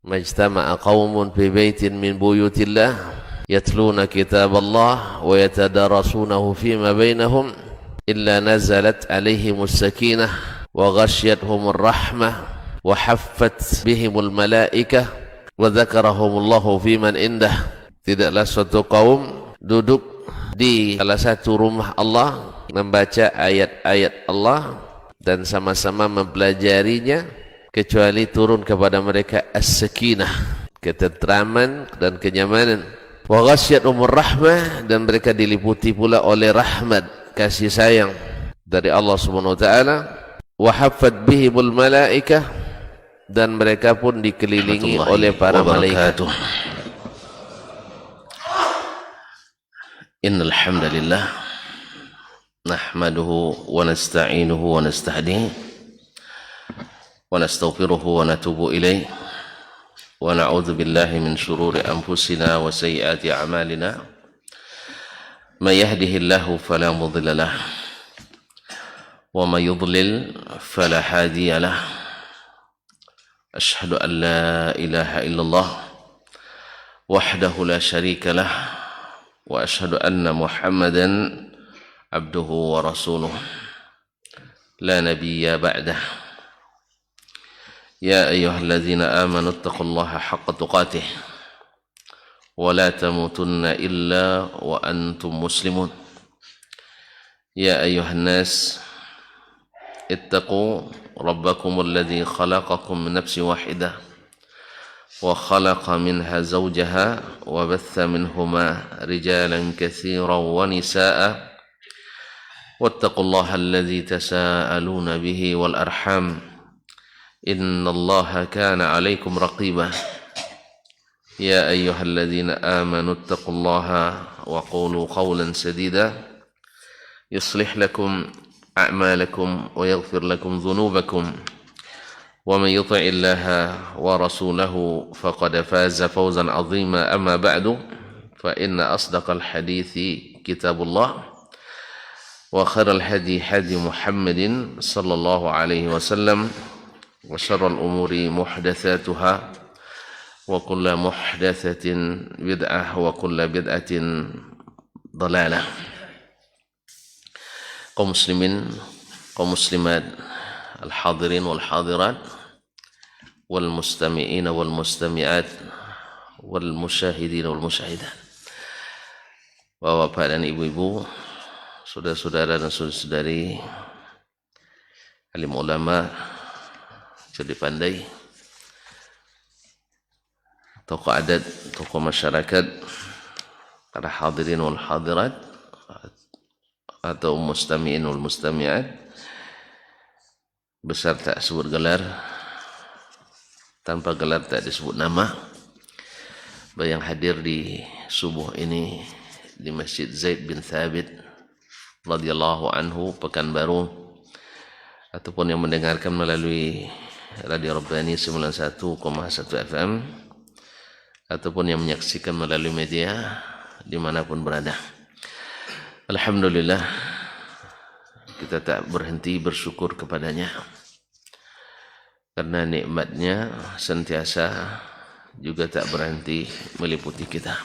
majtama'a qaumun fi baitin min buyutillah yatluna kitaballah wa yatadarasunahu fima bainahum illa nazalat alaihimus sakinah wa ghasyiyatuhumur rahmah wa haffat bihimul malaikah wa dzakarahumullahu fiman indah. Tidaklah suatu kaum duduk di salah satu rumah Allah membaca ayat-ayat Allah dan sama-sama mempelajarinya kecuali turun kepada mereka as-sakinah, ketentraman dan kenyamanan. Wa ghasyiyatuhumur rahmah, dan mereka diliputi pula oleh rahmat, kasih sayang dari Allah Subhanahu wa taala. Wa haffat bihimul malaikah, dan mereka pun dikelilingi oleh para malaikat. Innal hamdalillah nahmaduhu wa nasta'inuhu wa nastahdihi wa nastaghfiruhu wa natubu ilayh wa na'udzu billahi min shururi anfusina wa sayyiati a'malina may yahdihillahu fala mudilla lahu wa may yudlil fala hadiya lahu. Ashhadu an la ilaha illallah wahdahu la syarika lahu wa ashhadu anna Muhammadan abduhu wa rasuluh la nabiyya ba'dah. Ya ayyuhalladzina amanu taqullaha haqqa tuqatih wa la tamutunna illa wa antum muslimun. Ya ayyuhan nas ittaqu rabbakum alladzi khalaqakum min nafsin wahidah wa khalaqa minha zawjaha wa batha minhuma rijalan katsiran wa nisaa'a wattaqullaha alladzi tasaaluna bihi wal arham innallaha kana 'alaykum raqiba. Ya ayyuhalladzina amanu taqullaha wa qulu qawlan sadida yuslih lakum a'malakum wa yaghfir lakum dhunubakum wa man yuti'illaha wa rasulahu faqad faza fawzan 'azima. Amma ba'du, fa inna asdaqal hadithi kitabullah wa khairal hadi hadi Muhammadin sallallahu alaihi wasallam wa syarrul umuri muhdatsatuha wa kullu muhdatsatin bid'ah wa kullu bid'atin dhalalah. Kaum muslimin, kaum muslimat, al-hadirin wal hadirat, wal mustami'in wal mustami'at, wal musyahidin wal musyahidat. Bapak dan ibu-ibu, saudara-saudara dan saudari, alim ulama, cerdik pandai, tokoh adat, tokoh masyarakat, para hadirin wal hadirat atau mustami'in wal mustami'at, besar tak sebut gelar, tanpa gelar tak disebut nama, yang hadir di subuh ini di Masjid Zaid bin Thabit radhiyallahu anhu Pekanbaru, ataupun yang mendengarkan melalui Radio Rabbani 91,1 FM, ataupun yang menyaksikan melalui media dimanapun berada. Alhamdulillah, kita tak berhenti bersyukur kepadanya karena nikmatnya sentiasa juga tak berhenti meliputi kita.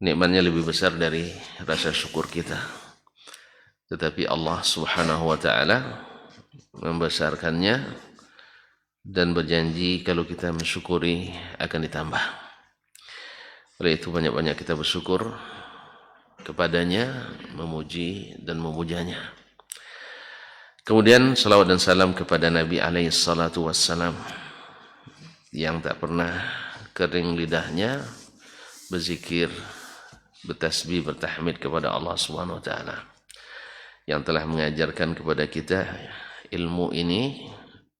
Nikmatnya lebih besar dari rasa syukur kita, tetapi Allah Subhanahu wa taala membesarkannya dan berjanji kalau kita mensyukuri akan ditambah. Oleh itu banyak-banyak kita bersyukur kepadanya, memuji dan memujanya. Kemudian salawat dan salam kepada Nabi alaihi salatu wassalam yang tak pernah kering lidahnya berzikir, bertasbih, bertahmid kepada Allah Subhanahu wa taala, yang telah mengajarkan kepada kita ilmu ini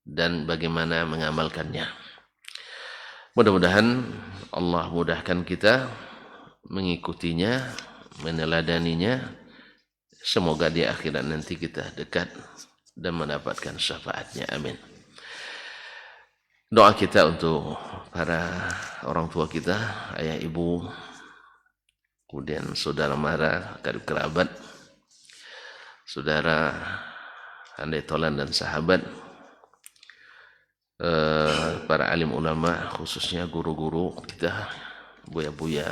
dan bagaimana mengamalkannya. Mudah-mudahan Allah mudahkan kita mengikutinya, meneladaninya. Semoga di akhirat nanti kita dekat dan mendapatkan syafaatnya. Amin. Doa kita untuk para orang tua kita, ayah ibu, kemudian saudara mara, karib kerabat, saudara handai tolan dan sahabat, para alim ulama, khususnya guru-guru kita, buya-buya,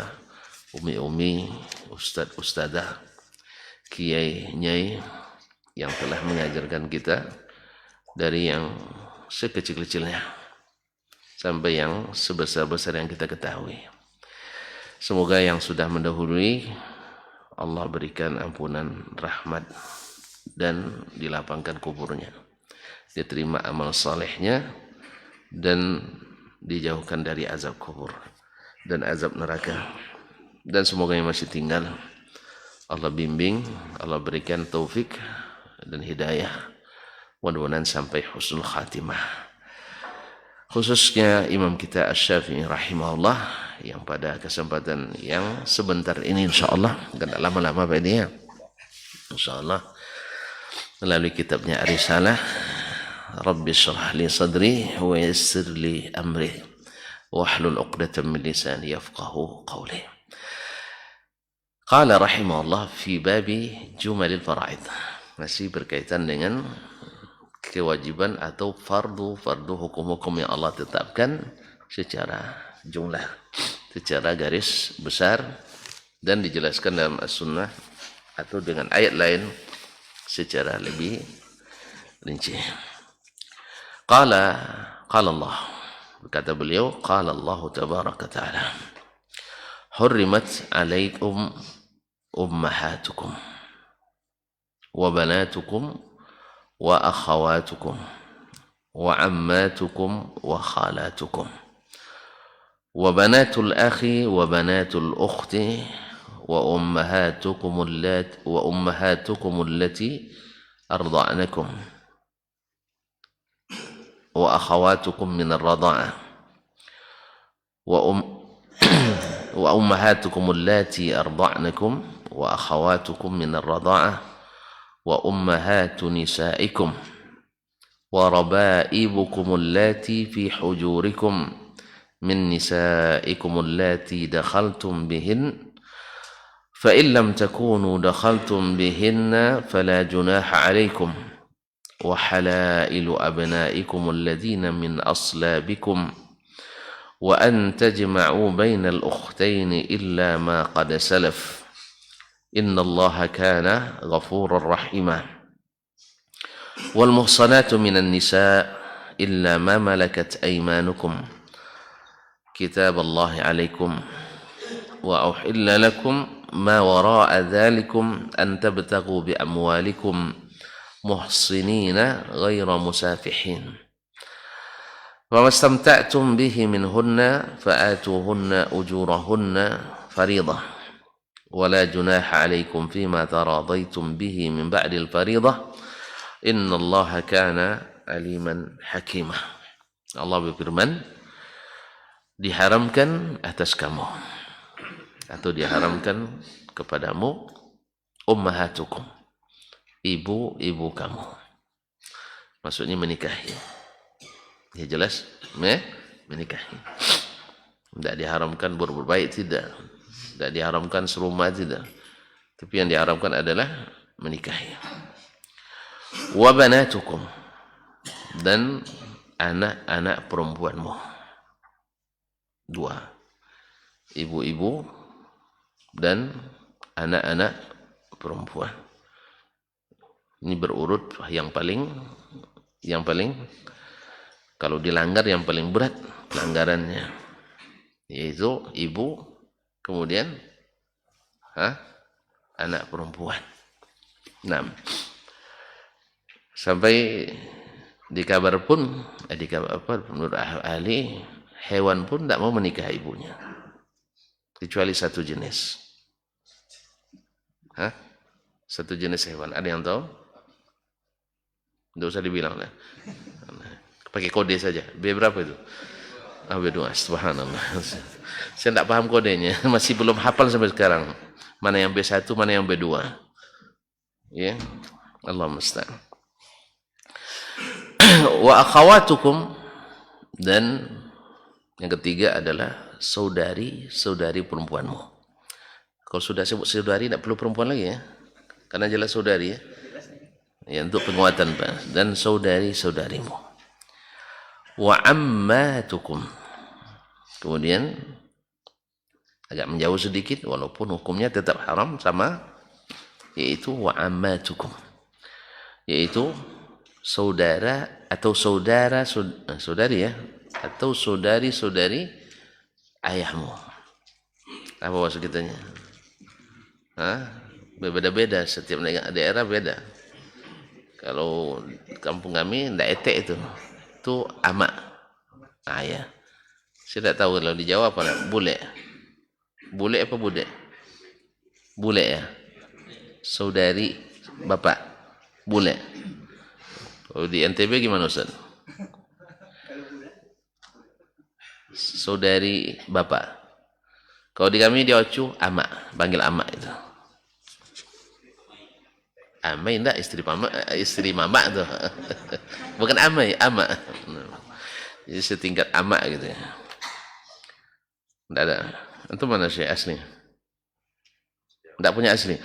umi-umi, ustad-ustadah, kiai-nyai yang telah mengajarkan kita dari yang sekecil-kecilnya sampai yang sebesar-besar yang kita ketahui. Semoga yang sudah mendahului Allah berikan ampunan, rahmat, dan dilapangkan kuburnya, diterima amal salehnya, dan dijauhkan dari azab kubur dan azab neraka. Dan semoga yang masih tinggal Allah bimbing, Allah berikan taufik dan hidayah, mudah-mudahan sampai husnul khatimah. Khususnya imam kita Asy-Syafi'i rahimahullah, yang pada kesempatan yang sebentar ini insyaallah, enggak lama-lama Pak ini ya, insyaallah, melalui kitabnya Ar-Risalah, Rabbi shrah li sadri wa yassir li amri wahlul 'uqdatam min lisani yafqahu qawli. Qala rahimahullah fi babi jumalil fara'id, masih berkaitan dengan kewajiban atau fardu hukum-hukum yang Allah tetapkan secara jumlah, secara garis besar, dan dijelaskan dalam as-sunnah atau dengan ayat lain secara lebih rinci. Qala Allah, kata beliau, qala Allah tabaraka ta'ala, hurrimat alaikum ummahatukum wa banatukum wa akhawatukum wa ammatukum wa khalatukum wa banatul akhi wa banatul ukhti wa ummahatukum allati arda'nakum wa akhawatukum min ar-radha'ah wa ummahatukum allati arda'nakum wa akhawatukum min ar-radha'ah wa ummahatu nisaikum wa raba'ibukum allati fi hujurikum min nisaikum allati dakhaltum bihin fa in lam takunu dakhaltum bihinna fala junaha 'alaykum wa halailu abnaikum alladhina min aslabikum wa an tajma'u bainal ukhtaini illa ma qad salaf innallaha kana ghafurar rahima wal muhsanatu minan nisa illa ma malakat aymanukum kitaballahi 'alaykum wa uhilla lakum ma wara'a dhalikum an tabtaghu bi amwalikum muhsinina ghaira musafihin wa mastamta'tum bihi minhunna fa'atuhunna ujurahunna fariidah wa la junaha 'alaykum fima taradaytum bihi min ba'dil fariidah innallaha kana aliman hakimah. Allah berfirman, diharamkan atas kamu atau diharamkan kepadamu ummahatukum, ibu-ibu kamu, maksudnya menikahi. Ya jelas, menikahi. Tidak diharamkan berbuat baik, tidak diharamkan serumah, tidak, tapi yang diharamkan adalah menikahi. Wa banatukum, dan anak-anak perempuanmu, dua, ibu-ibu dan anak-anak perempuan. Ini berurut yang paling kalau dilanggar yang paling berat pelanggarannya, yaitu ibu, kemudian anak perempuan. 6. Sampai dikabar pun menurut ahli hewan pun tidak mau menikah ibunya kecuali satu jenis. Satu jenis hewan. Ada yang tahu? Tidak usah dibilang lah. Pakai kode saja. B berapa itu? B2. Subhanallah. Saya tidak paham kodenya. Masih belum hafal sampai sekarang. Mana yang B1, mana yang B2. Ya. Allah musta'an. Wa akhawatukum, dan yang ketiga adalah saudari perempuanmu. Kalau sudah sebut saudari tidak perlu perempuan lagi ya. Karena jelas saudari ya. Ya, untuk penguatan Pak. Dan saudari-saudarimu. wa ammatukum. Kemudian agak menjauh sedikit walaupun hukumnya tetap haram sama, yaitu wa ammatukum, yaitu saudara atau saudari ya, atau saudari-saudari ayahmu. Apa maksud kitanya? Beda-beda, setiap daerah beda. Kalau kampung kami ndak etek itu amak. Ya. Saya tak tahu kalau di Jawa apa, bule. Bule apa bude? Bule ya. Saudari bapak. Bule. Kalau di NTB gimana Ustaz? Saudari bapak. Kalau di kami di Ocu amak, panggil amak itu. Amai enggak istri mama tuh. Bukan amai, amak. Jadi setingkat amak gitu ya. Enggak ada. Itu mana sih asli? Enggak punya asli.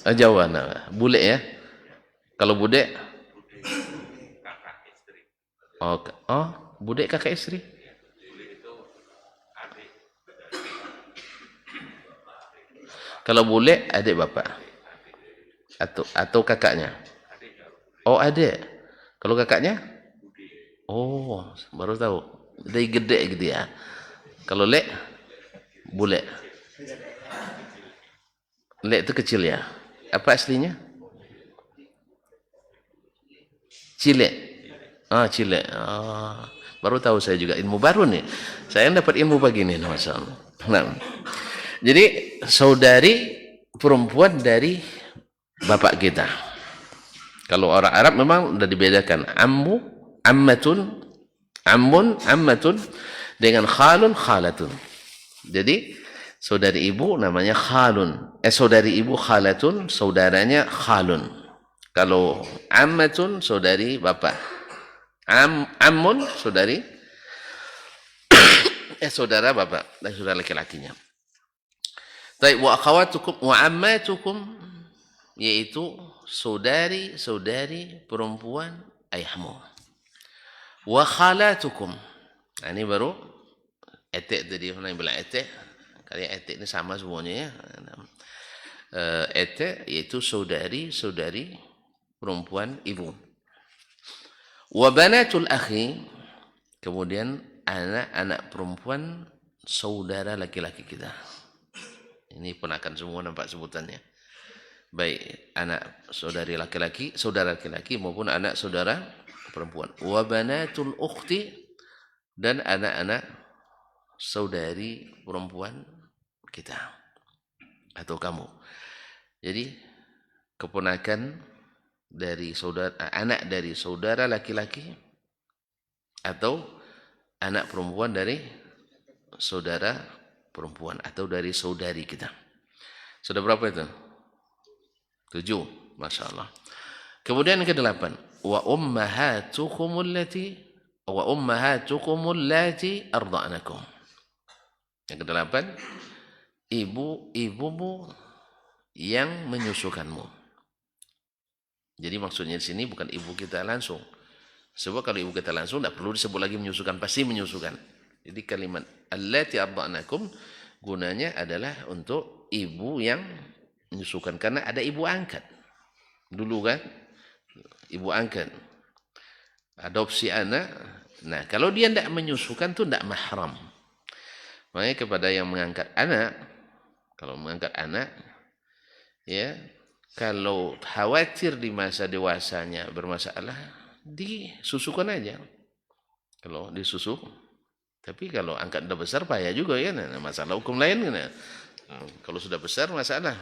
Jawa nah. Bule ya. Kalau bude? Oh, bude kakak istri. Kalau bule adik bapak. Atau kakaknya. Oh, adik. Kalau kakaknya? Oh, baru tahu. Dari gede gitu ya. Kalau lek, bule. Lek itu kecil ya. Apa aslinya? Cile. Cile. Baru tahu saya juga, ilmu baru nih. Saya dapat ilmu pagi nih, masalah. Nah, jadi saudari perempuan dari bapak kita. Kalau orang Arab memang sudah dibedakan ammatun, ammatun dengan khalun, khalatun. Jadi saudari ibu namanya khalun. Saudari ibu khalatun, saudaranya khalun. Kalau ammatun saudari bapak. Ammun saudari saudara bapak dan saudara laki-lakinya. Baik, wa akhawatukum wa ammatukum, yaitu saudari-saudari perempuan ayahmu. Wa khalatukum. Ini baru etek tadi, orang yang bilang etek. Kalian etek ini sama semuanya ya. Etek yaitu saudari-saudari perempuan ibu. Wa banatul akhi, kemudian anak-anak perempuan saudara laki-laki kita. Ini ponakan semua nampak sebutannya. Baik anak saudari laki-laki, saudara laki-laki maupun anak saudara perempuan. Wa banatul ukhti, dan anak-anak saudari perempuan kita atau kamu. Jadi keponakan dari saudara, anak dari saudara laki-laki atau anak perempuan dari saudara perempuan atau dari saudari kita. Sudah berapa itu? 7, Masya Allah. Kemudian yang ke-8, wa ummahatukumul lati arda'nakum. Yang ke-8, ibumu yang menyusukanmu. Jadi maksudnya di sini bukan ibu kita langsung. Sebab kalau ibu kita langsung tidak perlu disebut lagi menyusukan, pasti menyusukan. Jadi kalimat allati arda'nakum gunanya adalah untuk ibu yang menyusukan, karena ada ibu angkat. Dulu kan ibu angkat adopsi anak. Nah, kalau dia tidak menyusukan itu tidak mahram. Makanya kepada yang mengangkat anak, kalau mengangkat anak ya, kalau khawatir di masa dewasanya bermasalah, disusukan aja. Kalau disusuk. Tapi kalau angkat udah besar payah juga ya, nah, masalah hukum lain kan. Kalau sudah besar masalah.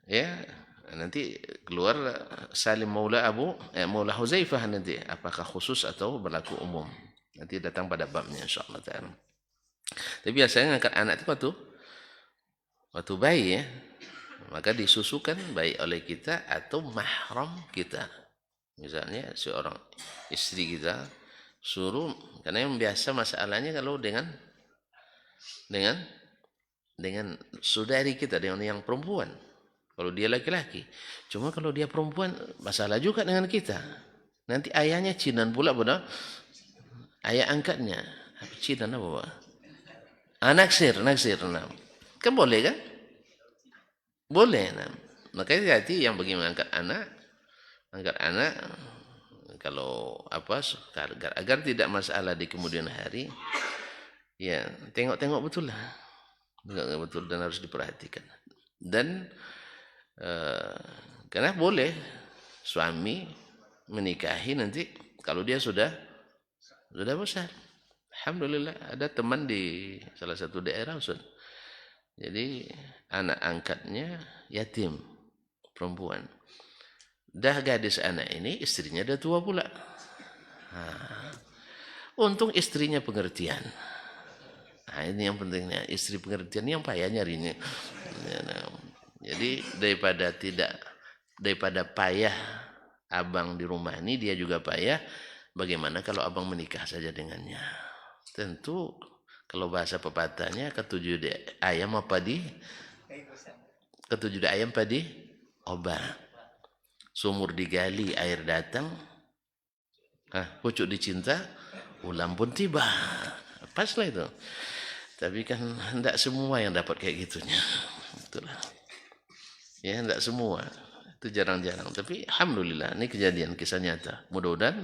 Ya, nanti keluar Salim Maula Maula Huzaifah nanti, apakah khusus atau berlaku umum. Nanti datang pada babnya insyaallah taala. Tapi biasanya angkat anak itu waktu bayi ya. Maka disusukan baik oleh kita atau mahram kita. Misalnya seorang istri kita suruh, karena yang biasa masalahnya kalau dengan saudari kita, dengan yang perempuan. Kalau dia laki-laki. Cuma kalau dia perempuan, masalah juga dengan kita. Nanti ayahnya cinan pula pada ayah angkatnya. Cina apa Pak? Naksir. Nah. Kan boleh kan? Boleh. Nah. Makanya hati yang bagi angkat anak kalau apa agar tidak masalah di kemudian hari, ya tengok-tengok betul lah. Tengok betul dan harus diperhatikan. Dan karena boleh suami menikahi nanti kalau dia sudah besar. Alhamdulillah ada teman di salah satu daerah Ustaz. Jadi anak angkatnya yatim perempuan. Dah gadis anak ini istrinya dah tua pula. Untung istrinya pengertian. Nah, ini yang pentingnya, istri pengertian yang payah nyarinya. Jadi daripada payah abang di rumah ini, dia juga payah. Bagaimana kalau abang menikah saja dengannya? Tentu kalau bahasa pepatahnya ketujuh ayam apa di? Ketujuh ayam padi obat. Sumur digali air datang. Pucuk dicinta ulam pun tiba. Paslah itu. Tapi kan tidak semua yang dapat kayak gitunya. Itulah. Ya, tidak semua. Itu jarang-jarang. Tapi alhamdulillah ini kejadian kisah nyata. Mudah-mudahan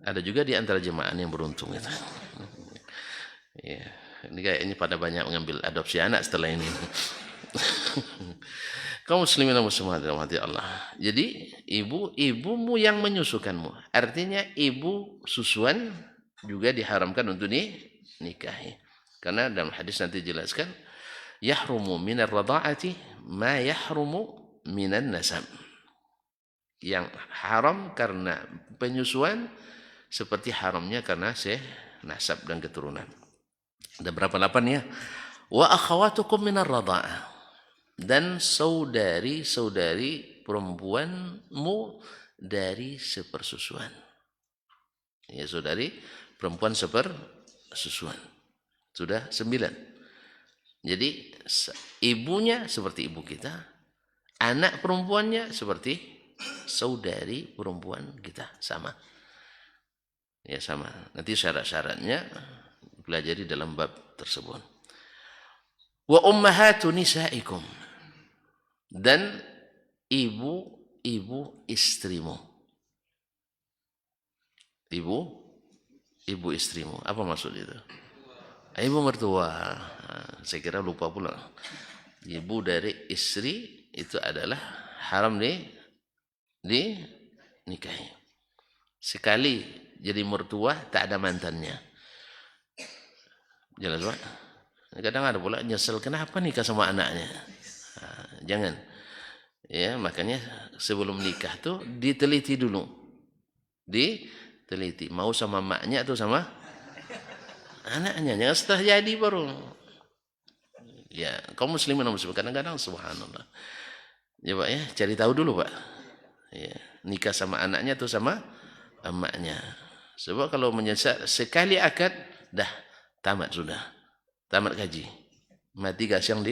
ada juga di antara jemaah yang beruntung itu. Ya, ini kayaknya pada banyak mengambil adopsi anak setelah ini. Kaum muslimin dan muslimat dirahmati Allah. Jadi ibumu yang menyusukanmu. Artinya ibu susuan juga diharamkan untuk dinikahi. Karena dalam hadis nanti jelaskan yahrumu minar radha'ati ma yahrumu minan nasab. Yang haram karena penyusuan seperti haramnya karena nasab dan keturunan. Ada berapa 8 ya? Wa akhawatukum minar radha'ah. Dan saudari-saudari perempuanmu dari sepersusuan. Ya, saudari perempuan sepersusuan. Sudah 9. Jadi ibunya seperti ibu kita, anak perempuannya seperti saudari perempuan kita, sama. Ya sama. Nanti syarat-syaratnya pelajari dalam bab tersebut. Wa ummahatu nisaikum. Dan ibu istrimu. Ibu istrimu. Apa maksud itu? Ibu mertua. Saya kira lupa pula. Ibu dari istri itu adalah haram nikahi. Sekali jadi mertua tak ada mantannya. Jelas Pak? Kadang ada pula nyesel kenapa nikah sama anaknya. Jangan. Ya, makanya sebelum nikah tuh diteliti dulu. Diteliti mau sama maknya atau sama anaknya. Jangan setelah jadi baru. Ya, kaum muslimin dan muslimat kadang-kadang subhanallah. Ya Pak ya, cari tahu dulu Pak. Ya, nikah sama anaknya atau sama emaknya. Sebab kalau menyesal sekali akad dah tamat sudah. Tamat gaji. Mati gasyang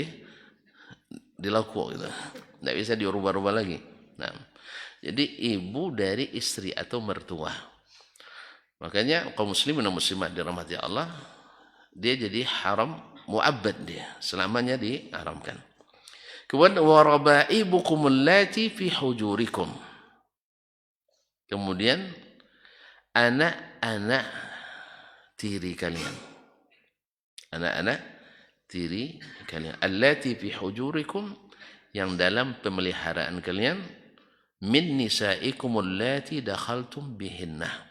dilakukan gitu. Tidak bisa diubah-ubah lagi. Nah, jadi ibu dari istri atau mertua. Makanya kaum muslimin dan muslimat dirahmati Allah, dia jadi haram muabbad dia, selamanya diharamkan. Kemudian waraba'ibukum allati fi hujurikum. Kemudian anak-anak tiri kalian. Anak-anak tiri kalian. Allati fi hujurikum, yang dalam pemeliharaan kalian, min nisaikum allati dakhaltum bihinnah.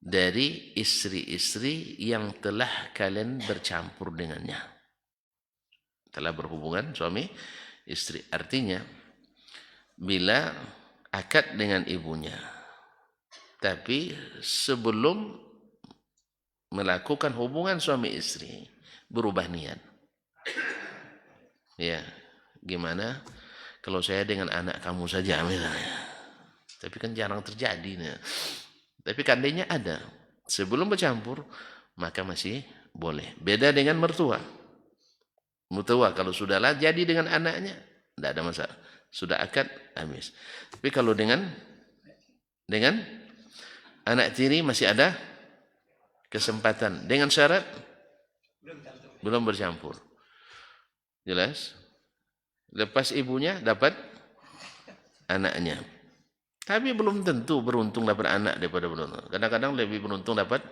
Dari istri-istri yang telah kalian bercampur dengannya. Telah berhubungan suami istri. Artinya bila akad dengan ibunya, tapi sebelum melakukan hubungan suami istri berubah niat. Ya, gimana kalau saya dengan anak kamu saja misalnya. Tapi kan jarang terjadi nih. Tapi kandainya ada. Sebelum bercampur maka masih boleh. Beda dengan mertua. Mertua kalau sudahlah jadi dengan anaknya tidak ada masalah. Sudah akad habis. Tapi kalau dengan anak tiri masih ada kesempatan. Dengan syarat belum bercampur. Jelas? Lepas ibunya dapat anaknya. Tapi belum tentu beruntung dapat anak daripada beruntung. Kadang-kadang lebih beruntung dapat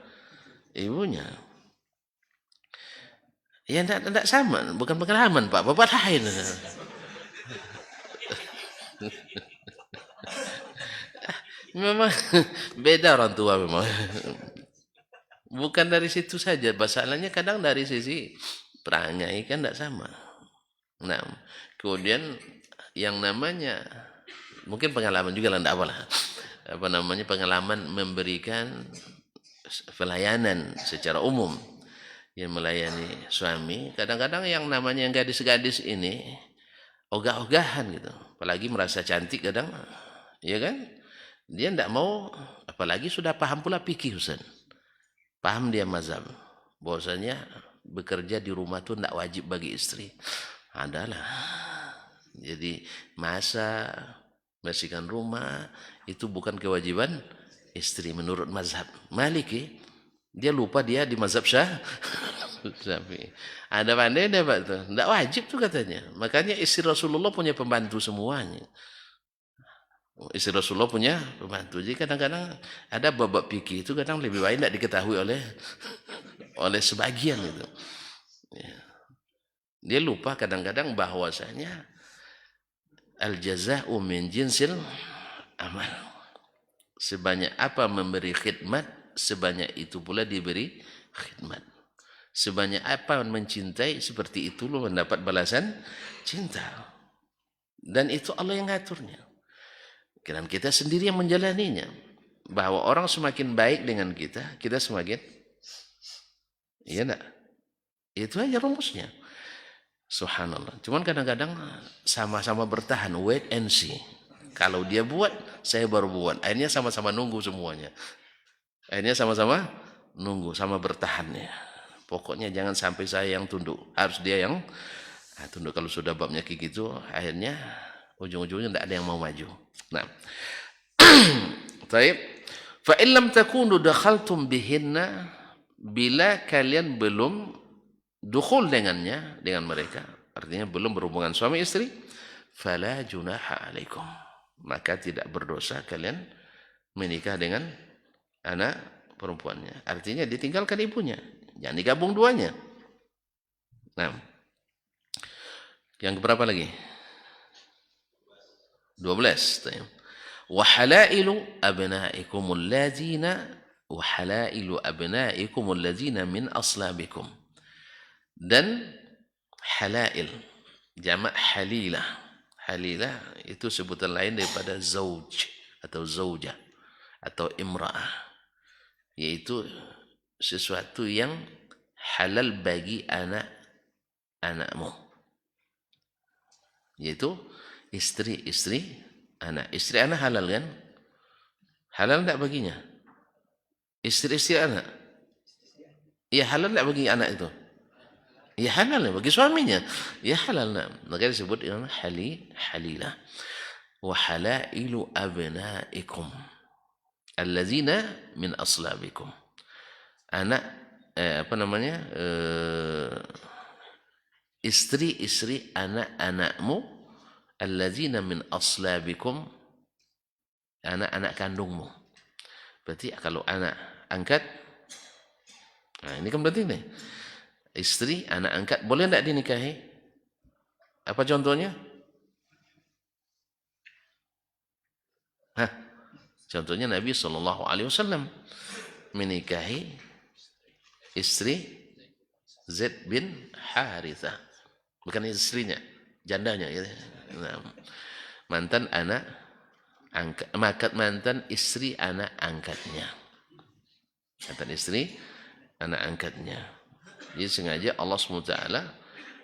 ibunya. Ya tidak sama, bukan pengalaman Pak, Bapak lain. Memang beda orang tua memang. Bukan dari situ saja, masalahnya kadang dari sisi perangai kan tidak sama. Nah, kemudian yang namanya mungkin pengalaman juga lah, tidak apalah. Apa namanya pengalaman memberikan pelayanan secara umum yang melayani suami. Kadang-kadang yang namanya gadis-gadis ini ogah-ogahan gitu, apalagi merasa cantik kadang, ya kan? Dia tidak mau, apalagi sudah paham pula fikih Ustaz. Paham dia mazhab, bahwasanya bekerja di rumah itu tidak wajib bagi istri. Adalah. Jadi masa bersihkan rumah itu bukan kewajiban istri menurut mazhab Maliki. Dia lupa dia di mazhab Syafi'i. Ada pandai dia Pak tuh. Tidak wajib tuh katanya. Makanya istri Rasulullah punya pembantu semuanya. Istri Rasulullah punya pembantu. Jadi kadang-kadang ada bab fikih itu kadang lebih baik tidak diketahui oleh sebagian itu. Ya. Dia lupa kadang-kadang bahwasanya al-jaza'u min jinsil amal. Sebanyak apa memberi khidmat, sebanyak itu pula diberi khidmat. Sebanyak apa mencintai, seperti itu lo mendapat balasan cinta. Dan itu Allah yang ngaturnya. Dan kita sendiri yang menjalaninya. Bahwa orang semakin baik dengan kita, kita semakin, iya enggak? Itu aja rumusnya. Subhanallah. Cuman kadang-kadang sama-sama bertahan, wait and see. Kalau dia buat, saya baru buat. Akhirnya sama-sama nunggu semuanya. Akhirnya sama-sama nunggu, sama bertahannya. Pokoknya jangan sampai saya yang tunduk. Harus dia yang tunduk. Kalau sudah babnya kayak gitu, akhirnya ujung-ujungnya tidak ada yang mau maju. Nah. Baik. Fa in lam takunu dakhaltum bihinna, bila kalian belum dukhul dengannya, dengan mereka, artinya belum berhubungan suami istri, fala junaha alaikum, maka tidak berdosa kalian menikah dengan anak perempuannya. Artinya ditinggalkan ibunya, jangan digabung duanya. Nah, yang keberapa lagi? 12. Wa halailu abnaikumul ladzina min aslabikum. Dan halail, jamak halilah. Halilah itu sebutan lain daripada zauj atau zaujah atau imra'ah, yaitu sesuatu yang halal bagi anak-anakmu, yaitu istri anak. Istri anak halal kan? Halal tidak baginya? Istri anak? Ya halal tidak bagi anak itu? Ya halal bagi suaminya. Ya halal. Maka disebut halilah. Wa halailu abnaikum allazina min aslabikum. Anak istri anak-anakmu allazina min aslabikum, anak-anak kandungmu. Berarti kalau anak angkat, nah ini kan berarti nih istri anak angkat boleh tidak dinikahi? Apa contohnya? Contohnya Nabi SAW menikahi istri Zaid bin Harithah, bukan istrinya, jandanya gitu. Nah, mantan istri anak angkatnya. Mantan istri anak angkatnya. Jadi sengaja Allah SWT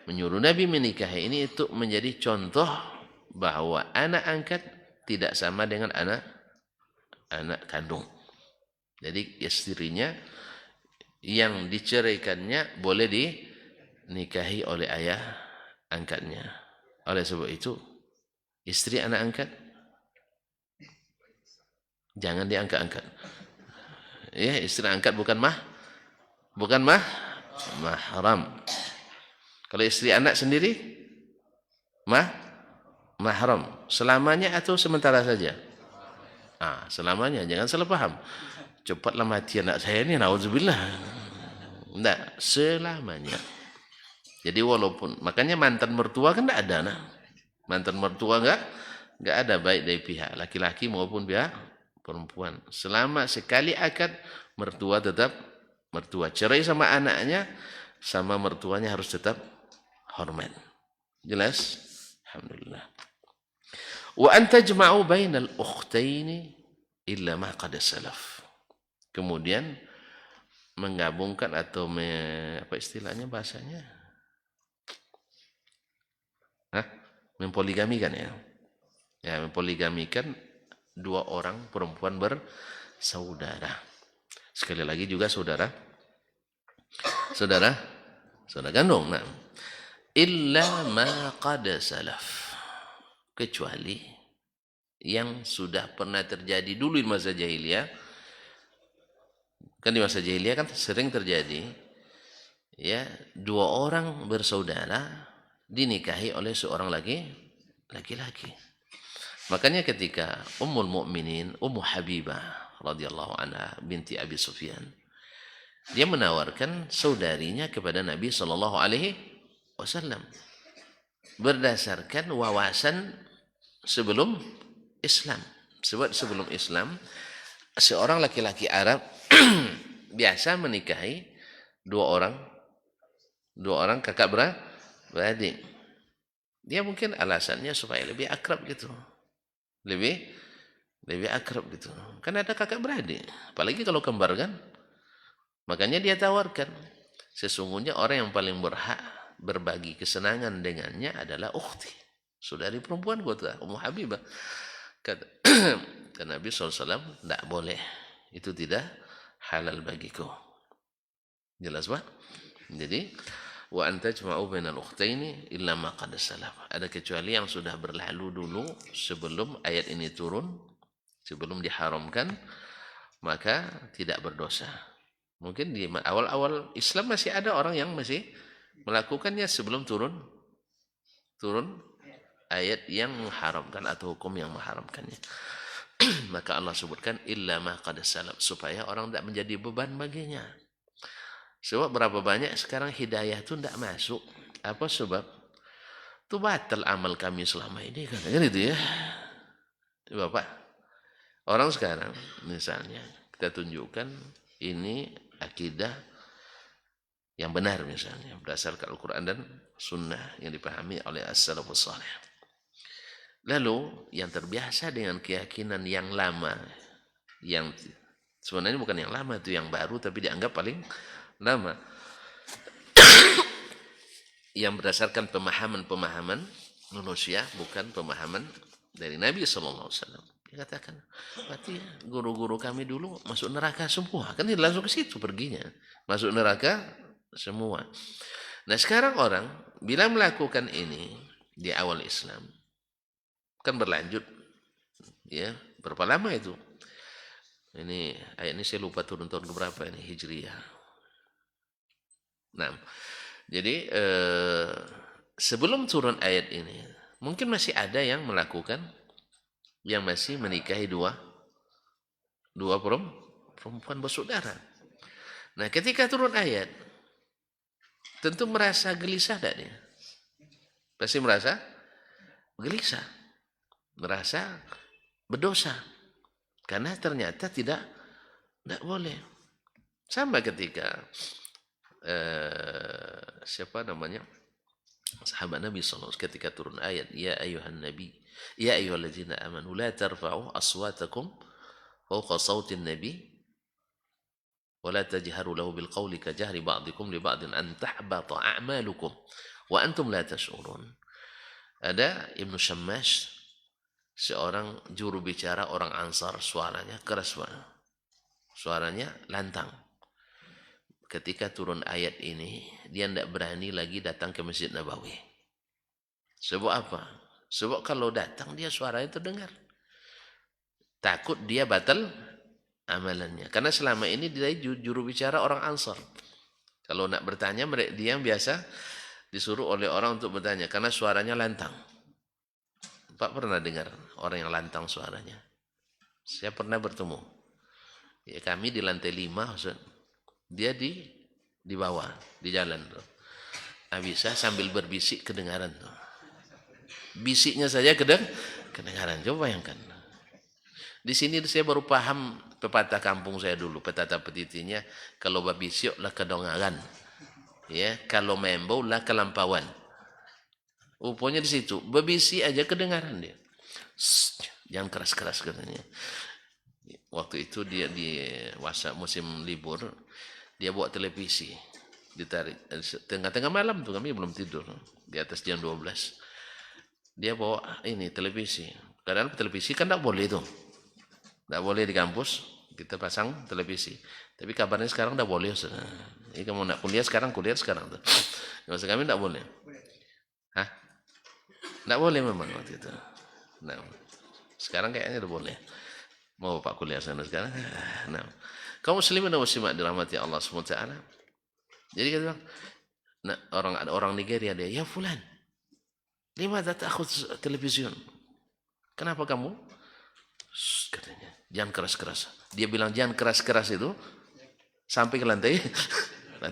menyuruh Nabi menikahi ini untuk menjadi contoh bahwa anak angkat tidak sama dengan anak kandung. Jadi istrinya yang diceraikannya boleh dinikahi oleh ayah angkatnya. Oleh sebab itu, istri anak angkat jangan diangkat-angkat. Ya, istri angkat bukan mahram. Kalau istri anak sendiri mahram. Selamanya atau sementara saja? Selamanya, jangan salah paham. Cepatlah mati anak saya ini, naudzubillah. Enggak, selamanya. Jadi walaupun, makanya mantan mertua kan enggak ada, nah. Mantan mertua enggak ada, baik dari pihak laki-laki maupun pihak perempuan. Selama sekali akad, mertua tetap mertua. Cerai sama anaknya, sama mertuanya harus tetap hormat. Jelas? Alhamdulillah. Wa an tajma'u bainal ukhtaini illa ma qad salaf. Kemudian menggabungkan atau apa istilahnya bahasanya? Mempoligamikan ya. Ya, mempoligamikan dua orang perempuan bersaudara. Sekali lagi juga saudara kandung. Nah, illa ma qad salaf. Kecuali yang sudah pernah terjadi dulu di masa jahiliyah. Kan di masa jahiliyah kan sering terjadi ya, dua orang bersaudara dinikahi oleh seorang laki-laki. Makanya ketika Ummul Mukminin Ummu Habibah radhiyallahu anha binti Abi Sufyan, dia menawarkan saudarinya kepada Nabi sallallahu alaihi wasallam berdasarkan wawasan sebelum Islam. Sebab sebelum Islam seorang laki-laki Arab biasa menikahi dua orang kakak beradik. Dia mungkin alasannya supaya lebih akrab gitu. Lebih akrab gitu. Kan ada kakak beradik, apalagi kalau kembar kan. Makanya dia tawarkan, sesungguhnya orang yang paling berhak berbagi kesenangan dengannya adalah ukhti, saudari perempuan kata Ummu Habibah. Kata Nabi SAW, tidak boleh, itu tidak halal bagiku. Jelas Pak? Jadi wa anta jama'u bainal ukhtaini illa ma qad salaf. Ada kecuali yang sudah berlalu dulu sebelum ayat ini turun, sebelum diharamkan, maka tidak berdosa. Mungkin di awal-awal Islam masih ada orang yang masih melakukannya sebelum turun ayat yang mengharamkan atau hukum yang mengharamkannya. Maka Allah sebutkan illa ma qad salaf, supaya orang tidak menjadi beban baginya. Sebab berapa banyak sekarang hidayah itu tidak masuk. Apa sebab? Itu batal amal kami selama ini kan itu ya. Bapak, orang sekarang misalnya kita tunjukkan ini akidah yang benar misalnya berdasarkan Al-Quran dan Sunnah yang dipahami oleh as-salafus salih. Lalu yang terbiasa dengan keyakinan yang lama, yang sebenarnya bukan yang lama, itu yang baru tapi dianggap paling lama, yang berdasarkan pemahaman manusia, bukan pemahaman dari Nabi SAW. Dia katakan, berarti guru-guru kami dulu masuk neraka semua. Kan dia langsung ke situ perginya, masuk neraka semua. Nah sekarang orang bila melakukan ini di awal Islam, kan berlanjut ya, berapa lama itu? Ini ayat ini saya lupa turun tahun berapa ini Hijriyah. Nah, jadi sebelum turun ayat ini, mungkin masih ada yang melakukan, yang masih menikahi dua perempuan bersaudara. Nah, ketika turun ayat, tentu merasa gelisah tidak dia? Pasti merasa gelisah, merasa berdosa, karena ternyata tidak boleh. Sama ketika siapa namanya sahabat Nabi SAW ketika turun ayat ya ayuhan nabi ya ayyuhalladzina amanu la tarfa'u aswatakum fawqa sautin nabi wa la tajharu lahu bil qawli ka jahri ba'dikum li ba'din an tahbata a'malukum wa antum la tash'urun. Ada Ibnu Syammash, seorang juru bicara orang Ansar, suaranya keras banget, suaranya lantang. Ketika turun ayat ini, dia tidak berani lagi datang ke Masjid Nabawi. Sebab apa? Sebab kalau datang dia suaranya terdengar. Takut dia batal amalannya. Karena selama ini dia juru bicara orang Ansar. Kalau nak bertanya, dia yang biasa disuruh oleh orang untuk bertanya. Karena suaranya lantang. Pak pernah dengar orang yang lantang suaranya? Saya pernah bertemu. Ya, kami di lantai 5, Ustaz. Dia di bawah, di jalan tuh. Nah, bisa sambil berbisik kedengaran tuh. Bisiknya saja kedengaran. Coba bayangkan. Di sini saya baru paham pepatah kampung saya dulu, petata petitinya, kalau babisik lah kedongaran. Ya, kalau membau lah kelampauan. Rupanya di situ, babisi aja kedengaran dia. Jangan keras-keras katanya. Waktu itu dia di musim libur, dia bawa televisi. Ditarik tengah-tengah malam tuh, kami belum tidur, di atas jam 12. Dia bawa ini televisi. Karena televisi kan tidak boleh tuh. Tidak boleh di kampus kita pasang televisi. Tapi kabarnya sekarang tidak boleh. Jadi kamu nak kuliah sekarang tuh. Masa kami tidak boleh. Hah? Tidak boleh memang waktu itu. Nah, sekarang kayaknya udah boleh. Mau Pak kuliah sana sekarang. Nah, kaum muslimin dan muslimat dirahmati Allah SWT. Jadi kata nah, ada orang Nigeria dia, ya fulan, limadha ta'khudh television? Kenapa kamu? Katanya, jangan keras-keras. Dia bilang jangan keras-keras itu sampai ke lantai 5.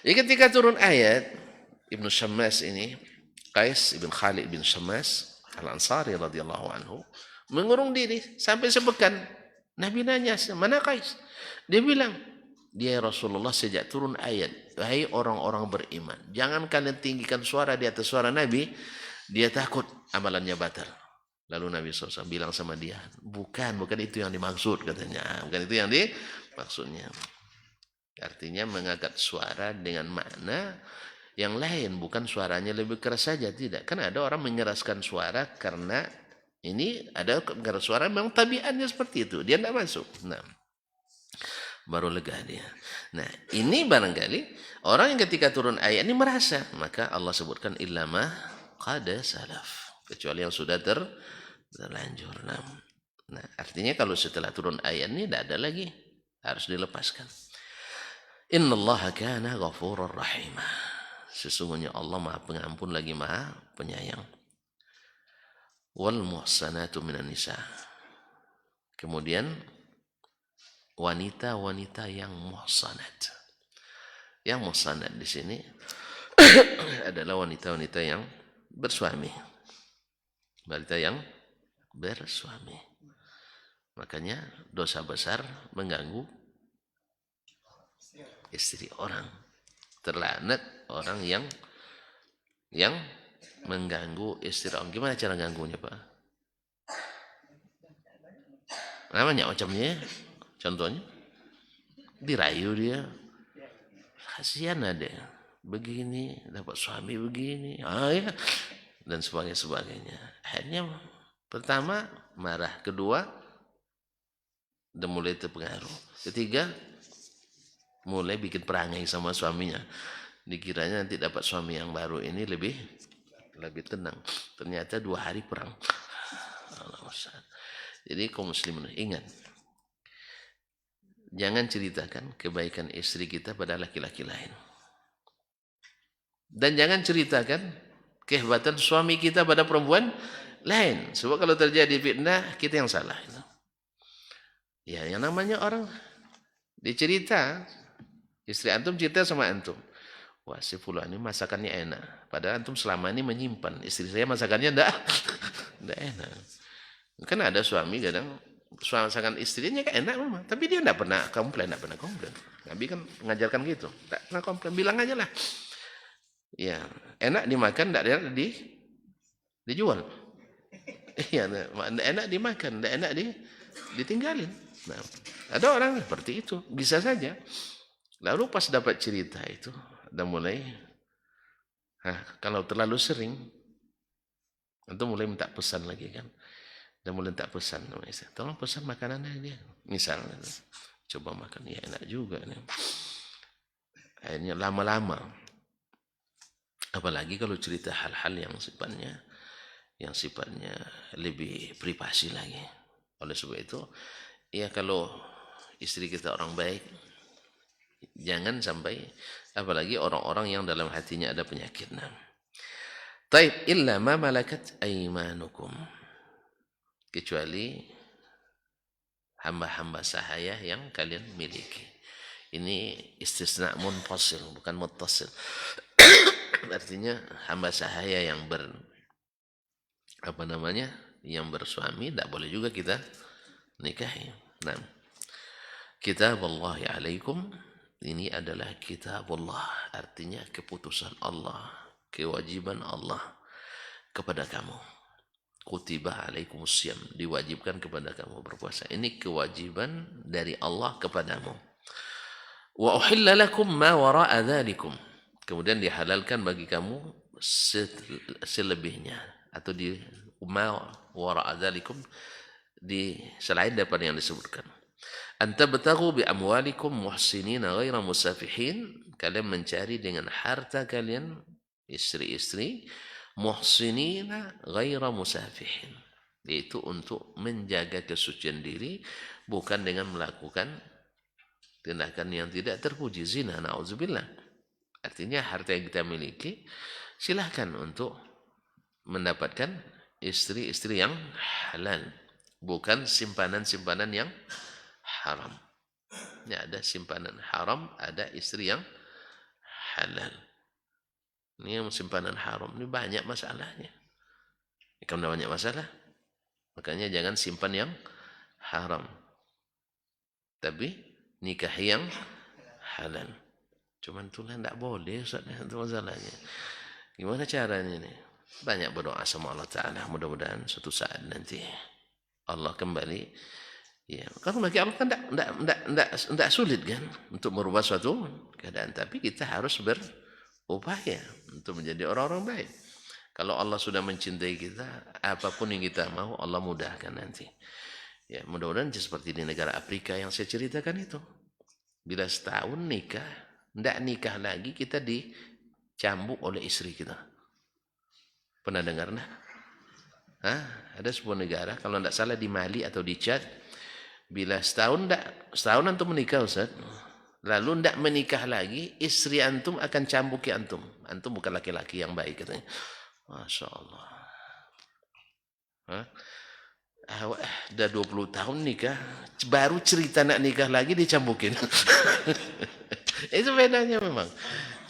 Jadi ketika turun ayat, Ibnu Syammas ini, Qais ibn Khalid bin Syammas Al-Ansari radhiyallahu anhu, mengurung diri sampai sepekan. Nabi nanya, mana Qais? Dia bilang, dia Rasulullah sejak turun ayat, wahai orang-orang beriman, jangan kalian tinggikan suara di atas suara Nabi, dia takut amalannya batal. Lalu Nabi SAW bilang sama dia, bukan itu yang dimaksud katanya, bukan itu yang dimaksudnya. Artinya mengangkat suara dengan makna yang lain, bukan suaranya lebih keras saja, tidak. Kan ada orang mengeraskan suara karena ini ada keras suara memang tabiatnya seperti itu, dia tidak masuk. Nah, baru lega dia. Nah, ini barangkali orang yang ketika turun ayat ini merasa, maka Allah sebutkan illama qad salaf, kecuali yang sudah terlanjur. Nah, artinya kalau setelah turun ayat ini tidak ada lagi, harus dilepaskan. Innallaha kana ghafurur rahim. Sesungguhnya Allah Maha Pengampun lagi Maha Penyayang. Wal muhsanatu minan nisa. Kemudian wanita-wanita yang muhsanat. Yang muhsanat di sini adalah wanita-wanita yang bersuami. Wanita yang bersuami. Makanya dosa besar mengganggu istri orang. Terlaknat orang yang mengganggu istri orang. Gimana cara ganggunya, Pak? Namanya macamnya, contohnya dirayu dia, kasihan ada begini, dapat suami begini, ya, dan sebagainya. Akhirnya pertama marah, kedua udah mulai terpengaruh, ketiga mulai bikin perangai sama suaminya, dikiranya nanti dapat suami yang baru ini lebih tenang, ternyata 2 hari perang. Jadi kaum muslimin ingat, jangan ceritakan kebaikan istri kita pada laki-laki lain, dan jangan ceritakan kehebatan suami kita pada perempuan lain, sebab kalau terjadi fitnah kita yang salah. Ya, yang namanya orang dicerita, istri antum cerita sama antum, wah si fulan ini masakannya enak, padahal antum selama ini menyimpan istri saya masakannya enggak enak. Kan ada suami kadang masakan istrinya kan enak memang, tapi dia enggak pernah komplain. Nabi kan mengajarkan gitu, enggak pernah komplain, bilang aja lah. Ya, enak dimakan, enggak enak dijual. Iya, enak dimakan, enggak enak ditinggalin. Nah, ada orang seperti itu, bisa saja. Lalu pas dapat cerita itu, udah mulai, kalau terlalu sering, itu mulai minta pesan lagi kan. Dan mulai minta pesan, tolong pesan makanannya dia. Misalnya, coba makan, ya enak juga. Akhirnya lama-lama, apalagi kalau cerita hal-hal yang sifatnya lebih privasi lagi. Oleh sebab itu, Ya kalau istri kita orang baik, jangan sampai, apalagi orang-orang yang dalam hatinya ada penyakit. Nah, taib illa ma malakat aimanukum, kecuali hamba-hamba sahaya yang kalian miliki. Ini istisna munfasil, bukan muttasil. Artinya hamba sahaya yang yang bersuami tidak boleh juga kita nikahi. Nah, kitab Allah alaikum, ini adalah kitab Allah, artinya keputusan Allah, kewajiban Allah kepada kamu. Kutiba alaikumusiyam, diwajibkan kepada kamu berpuasa. Ini kewajiban dari Allah kepadamu. Wa uhilla lakum ma wara'a dzalikum, kemudian dihalalkan bagi kamu selebihnya, atau di ma wara'a dzalikum, di selain daripada yang disebutkan. Anta betaghu bi amwalikum muhsinina ghaira musafihin, kalian mencari dengan harta kalian, istri-istri, muhsinina ghaira musafihin, yaitu untuk menjaga kesucian diri, bukan dengan melakukan tindakan yang tidak terpuji, zina, na'udzubillah. Artinya harta yang kita miliki, silahkan untuk mendapatkan istri-istri yang halal, bukan simpanan-simpanan yang haram. Ya, ada simpanan haram, ada istri yang halal. Ini yang simpanan haram, ini banyak masalahnya. Kalau banyak masalah, makanya jangan simpan yang haram, tapi nikah yang halal. Cuman itulah tidak boleh, Ustaz, itu masalahnya. Gimana caranya ini? Banyak berdoa sama Allah Ta'ala, mudah-mudahan suatu saat nanti Allah kembali. Ya, kalau bagi Allah kan tidak sulit kan untuk merubah suatu keadaan, tapi kita harus berupaya untuk menjadi orang-orang baik. Kalau Allah sudah mencintai kita, apapun yang kita mau Allah mudahkan nanti. Ya, mudah-mudahan seperti di negara Afrika yang saya ceritakan itu. Bila setahun nikah, tidak nikah lagi, kita dicambuk oleh istri kita. Pernah dengar nah? Ada sebuah negara, kalau tidak salah di Mali atau di Chad, bila setahun antum menikah, Ustaz, lalu tidak menikah lagi, istri antum akan cambuki antum. Antum bukan laki-laki yang baik, katanya. Masya Allah. Udah 20 tahun nikah, baru cerita nak nikah lagi dicambukin. Itu bedanya memang.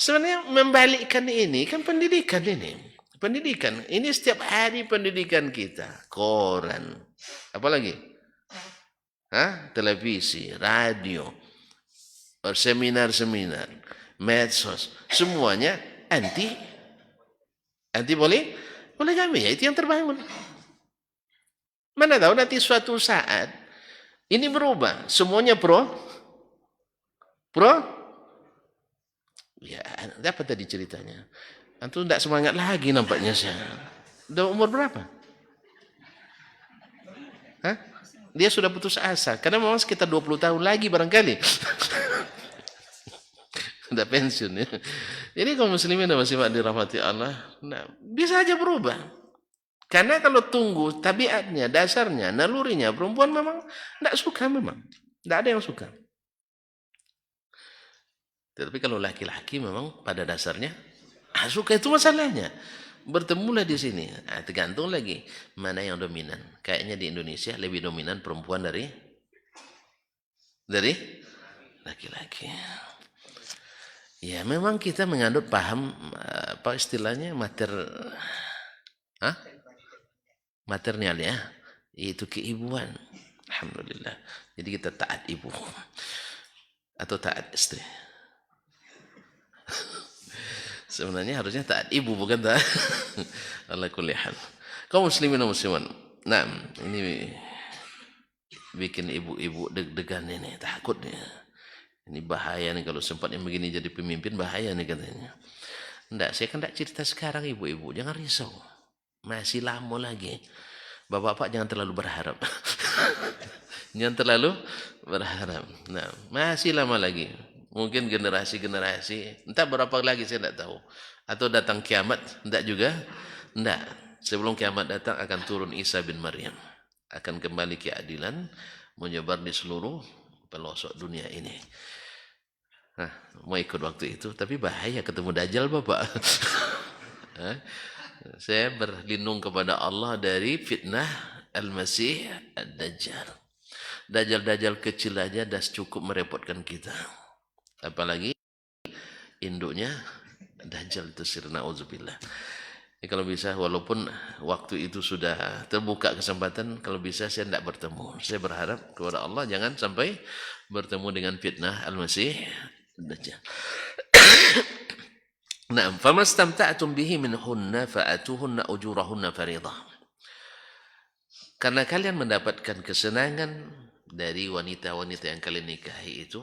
Sebenarnya membalikkan ini kan pendidikan ini. Pendidikan ini setiap hari pendidikan kita. Koran, apalagi? Televisi, radio, seminar-seminar, medsos, semuanya anti boleh kami, ya itu yang terbangun. Mana tahu nanti suatu saat ini berubah, semuanya pro. Ya, apa tadi ceritanya? Antum tidak semangat lagi nampaknya saya. Udah umur berapa? Dia sudah putus asa, karena memang sekitar 20 tahun lagi barangkali. Udah pensiun ya. Jadi kaum muslimin dan muslimat dirahmati Allah, bisa aja berubah. Karena kalau tunggu, tabiatnya, dasarnya, nalurinya, perempuan memang tidak suka memang. Tidak ada yang suka. Tapi kalau laki-laki memang pada dasarnya suka, itu masalahnya. Bertemulah di sini. Tergantung lagi mana yang dominan. Kayaknya di Indonesia lebih dominan perempuan dari laki-laki. Ya memang kita menganut paham apa istilahnya maternal ya, itu keibuan. Alhamdulillah. Jadi kita taat ibu atau taat istri. Sebenarnya harusnya taat ibu, bukan taat. Ala kulli hal. Kaum muslimin dan muslimat. Nah, ini bikin ibu-ibu deg-degan ini, takut nih. Ini bahaya nih kalau sempat yang begini jadi pemimpin, bahaya nih katanya. Enggak, saya kan tidak cerita sekarang ibu-ibu, jangan risau. Masih lama lagi. Bapak-bapak jangan terlalu berharap. Jangan terlalu berharap. Nah, masih lama lagi. Mungkin generasi-generasi, entah berapa lagi saya tidak tahu. Atau datang kiamat, tidak juga. Tidak. Sebelum kiamat datang akan turun Isa bin Maryam. Akan kembali keadilan. menyebar di seluruh pelosok dunia ini. Nah, mau ikut waktu itu, tapi bahaya ketemu Dajjal, Bapak. Saya berlindung kepada Allah dari fitnah Al-Masih Ad-Dajjal. Dajjal-dajjal kecil aja dah cukup merepotkan kita. Apalagi induknya Dajjal itu sirna uzubillah. Kalau bisa, walaupun waktu itu sudah terbuka kesempatan, kalau bisa saya tidak bertemu. Saya berharap kepada Allah jangan sampai bertemu dengan fitnah Al-Masih Dajjal. Naam, famastamta'tum bihi minhunna fa'atuhunna ujurahunna fariḍah. Karena kalian mendapatkan kesenangan dari wanita-wanita yang kalian nikahi itu,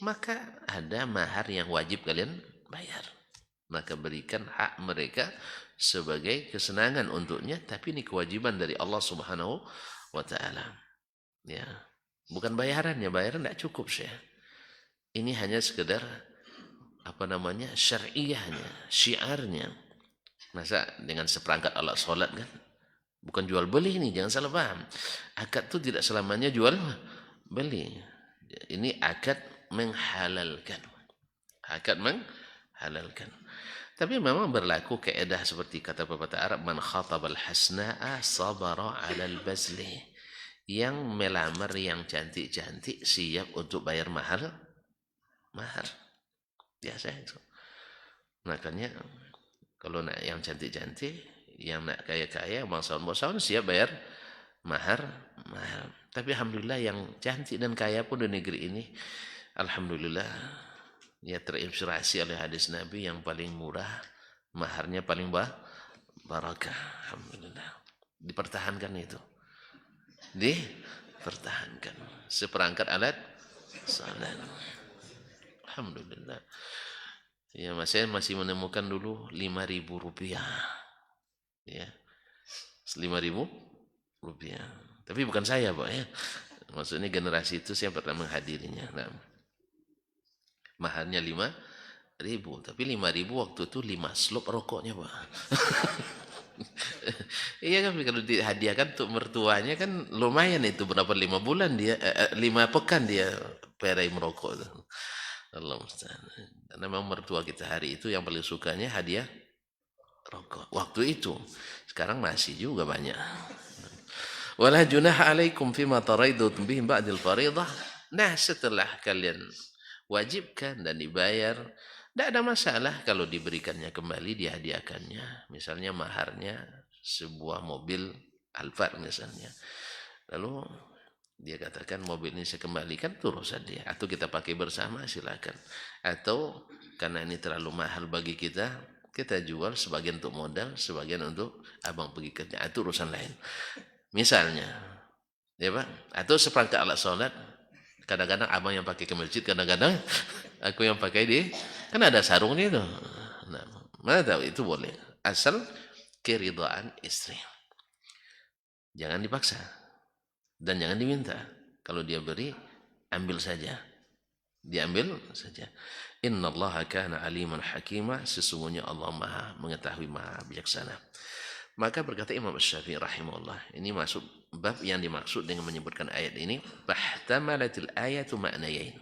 maka ada mahar yang wajib kalian bayar. Maka berikan hak mereka sebagai kesenangan untuknya, tapi ini kewajiban dari Allah Subhanahu wa taala. Ya. Bukan bayarannya, bayaran tidak cukup saya. Ini hanya sekedar syar'iyahnya, syiarnya. Masa dengan seperangkat alat sholat kan? Bukan jual beli ini, jangan salah paham. Akad itu tidak selamanya jual beli. Ini akad menghalalkan. Akad menghalalkan. Tapi memang berlaku kaidah seperti kata pepatah Arab, man khatabal hasna'a sabara 'alal bazli. Yang melamar yang cantik-cantik siap untuk bayar mahar. Biasa itu. Makanya kalau nak yang cantik-cantik, yang nak kaya-kaya, bangsawan-bangsawan siap bayar mahar. Tapi alhamdulillah yang cantik dan kaya pun di negeri ini, alhamdulillah, ya terinspirasi oleh hadis Nabi yang paling murah, maharnya paling barakah. Alhamdulillah. Dipertahankan itu. Dipertahankan. Seperangkat alat salat. Alhamdulillah. Ya, saya masih menemukan dulu 5.000 rupiah. Ya. 5.000 rupiah. Tapi bukan saya, Pak, ya. Maksudnya generasi itu saya pernah menghadirinya. Nah, maharnya 5.000, tapi 5.000 waktu itu 5 slop rokoknya, Pak. Iya kan, kalau dihadiahkan untuk mertuanya kan lumayan itu, berapa 5 bulan dia 5 pekan dia perai merokok itu. Allah musta'an. Karena memang mertua kita hari itu yang paling sukanya hadiah rokok. Waktu itu. Sekarang masih juga banyak. Wala junaha alaikum fima taraidutum bihi ba'dil fariḍah. Nah, setelah kalian wajibkan dan dibayar, tidak ada masalah kalau diberikannya kembali, dihadiahkannya. Misalnya maharnya sebuah mobil Alphard misalnya. Lalu dia katakan mobil ini saya kembalikan, itu urusan dia. Atau kita pakai bersama, silakan. Atau karena ini terlalu mahal bagi kita, kita jual sebagian untuk modal, sebagian untuk abang pergi kerja. Itu urusan lain. Misalnya, ya Pak, atau seperangkat alat sholat, kadang-kadang abang yang pakai ke masjid, kadang-kadang aku yang pakai kan ada sarungnya itu. Nah, mana tahu itu boleh. Asal keridhaan istri. Jangan dipaksa. Dan jangan diminta. Kalau dia beri, ambil saja. Diambil saja. Innallaha kana aliman hakima. Sesungguhnya Allah Maha mengetahui, Maha bijaksana. Maka berkata Imam Syafi'i rahimahullah, ini masuk bab yang dimaksud dengan menyebutkan ayat ini, fahtamalatil ayatu ma'nayain.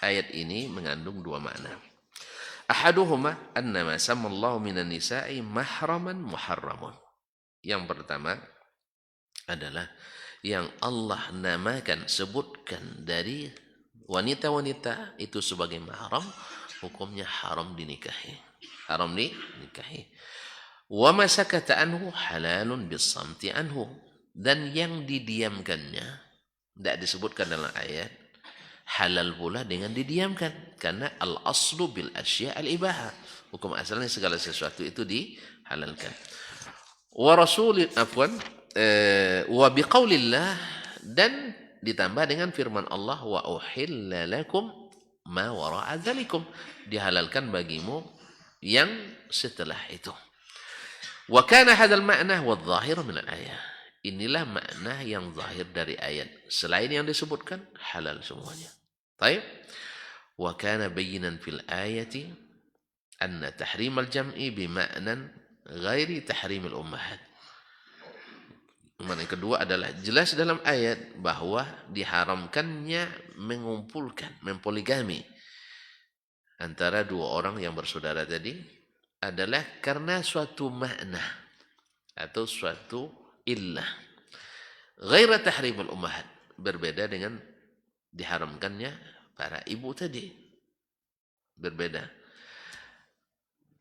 Ayat ini mengandung dua makna. Ahaduhuma annama samallahu minan nisa'i mahraman muharramun. Yang pertama adalah yang Allah namakan, sebutkan dari wanita-wanita itu sebagai mahram, hukumnya haram dinikahi. Haram dinikahi. Wa ma sakata anhu halalun bisamti anhu. Dan yang didiamkannya, tidak disebutkan dalam ayat, halal pula dengan didiamkan. Karena al-aslu bil asya' al-ibaha. Hukum asalnya segala sesuatu itu dihalalkan. Wa rasulin wa biqaulillah, dan ditambah dengan firman Allah, wa uhilla lakum ma wara'a dzalikum, dihalalkan bagimu yang setelah itu. Wa kana hadzal ma'na wa adh-dhahir min al-ayah. Inilah makna yang zahir dari ayat. Selain yang disebutkan, halal semuanya. Baik. Wa kana bayyinan fil ayati anna tahrim al-jam'i bi ma'nan ghairi tahrim al-ummahat. Yang kedua adalah jelas dalam ayat bahwa diharamkannya mengumpulkan, mempoligami antara dua orang yang bersaudara tadi adalah karena suatu makna atau suatu illah. Ghaira tahrimul ummahat, berbeda dengan diharamkannya para ibu tadi. Berbeda.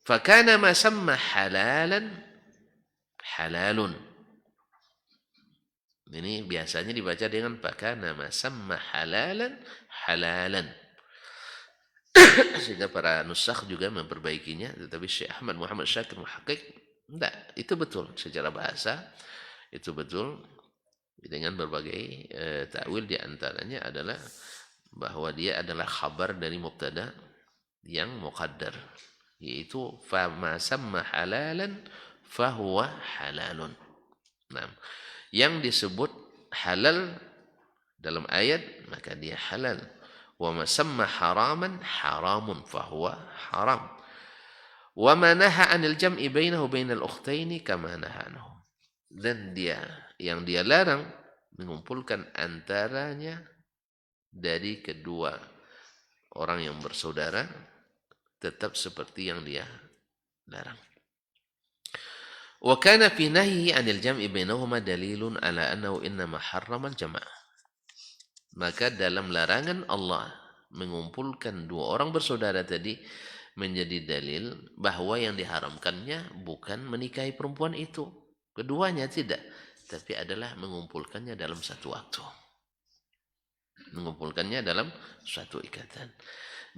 Fakana ma samma halalan halalun. Ini biasanya dibaca dengan fakana ma samma halalan halalan. Sehingga para nusakh juga memperbaikinya, tetapi Syekh Ahmad Muhammad Syakir Muhaqiq enggak, itu betul secara bahasa, itu betul dengan berbagai takwil, di antaranya adalah bahwa dia adalah khabar dari mubtada yang muqaddar, yaitu fama samma halalan fahuwa halalun. Nah, yang disebut halal dalam ayat maka dia halal. Wa ma samma haraman haramun fahuwa haram. Wa ma naha 'anil jam'i bainahu bainal ukhtaini kama naha anhu. Dan dia yang dia larang mengumpulkan antaranya dari kedua orang yang bersaudara tetap seperti yang dia larang. Wa kana fi nahyi 'anil jam'i bainahuma dalilun ala annahu innama harrama al-jama'. Maka dalam larangan Allah mengumpulkan dua orang bersaudara tadi menjadi dalil bahwa yang diharamkannya bukan menikahi perempuan itu, keduanya tidak, tapi adalah mengumpulkannya dalam satu waktu. Mengumpulkannya dalam suatu ikatan.